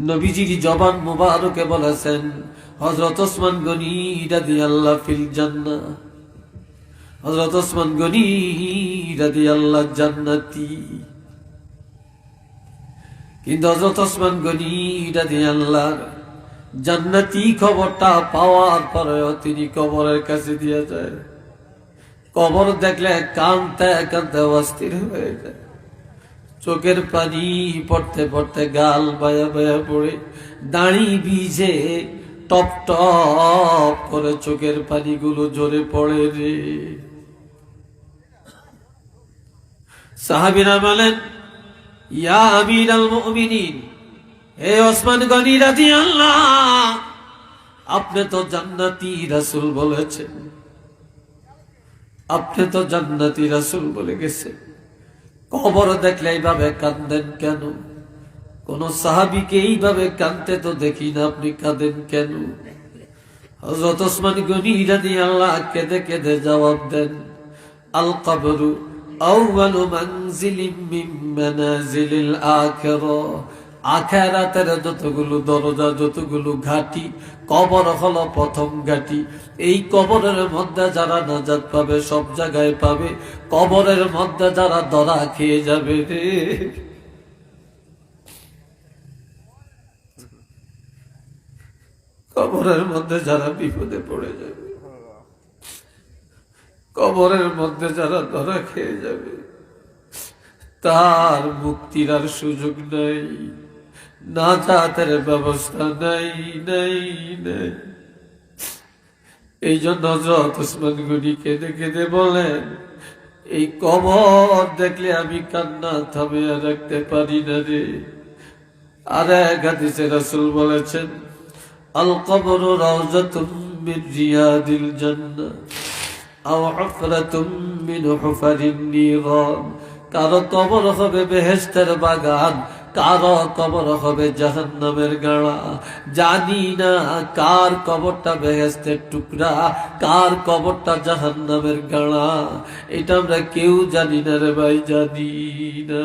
নবীজির জবান মুবারকে বলেছেন হযরত ওসমান গনি রাদিয়াল্লাহু ফিল জান্নাহ, হযরত ওসমান গনি রাদিয়াল্লাহু জান্নাতি। কিন্তু হযরত ওসমান গনি রাদিয়াল্লাহু জান্নাতি খবরটা পাওয়ার পরেও তিনি কবরের কাছে দিয়ে যায়। কবর দেখলে কাঁদতে কাঁদতে অস্থির হয়ে যায়, চোখের পানি পড়তে পড়তে গাল বায়া বায়া পড়ে, দাড়ি ভিজে টপ টপ করে চোখের পানিগুলো ঝরে পড়ে রে। সাহাবীরা বলেন, ইয়া আমিরাল মুমিনিন, হে ওসমান গনি রাদিয়াল্লাহু, আপনি তো জান্নাতি রাসূল বলেছেন, আপনি তো জান্নাতি রাসূল বলে গেছেন, কবর দেখলে এইভাবে কাঁদেন কেন? কোন সাহাবীকে এইভাবে কাঁদতে তো দেখি না, আপনি কাঁদেন কেন? হযরত ওসমান গনি রাদিয়াল্লাহু কেঁদে কেঁদে জবাব দেন, আল কবরু আউয়ালু মানজিলিম মিন মানাজিলিল আখিরাহ, আখিরাতের যতগুলো দরজা, যতগুলো ঘাটি, কবর হলো প্রথম ঘাটি। এই কবরের মধ্যে যারা নাজাত পাবে সব জায়গায় পাবে, কবরের মধ্যে যারা ধরা খেয়ে যাবে রে, কবরের মধ্যে যারা বিপদে পড়ে যাবে, কবরের মধ্যে যারা ধরা খেয়ে যাবে, তার মুক্তির আর সুযোগ নাই, নাজাতের ব্যবস্থা নাই নাই নাই। এই জন্য হযরত ওসমান গনি কেঁদে কেঁদে বলেন, এই কবর দেখলে আমি কান্না থামিয়ে রাখতে পারি না রে। আর এক হাদিসে রাসূল বলেছেন, আল কবরু রাউযাতুম মিন রিয়াদিল জান্নাহ আও হুফরাতুম মিন হুফারিন নিরান। কারো কবর হবে বেহেশতের বাগান, কারো কবর হবে জাহান্নামের গাড়া। জানি না কার কবরটা বেহেশতের টুকরা, কার কবরটা জাহান্নামের গাড়া, এটা আমরা কেউ জানি না রে ভাই, জানি না।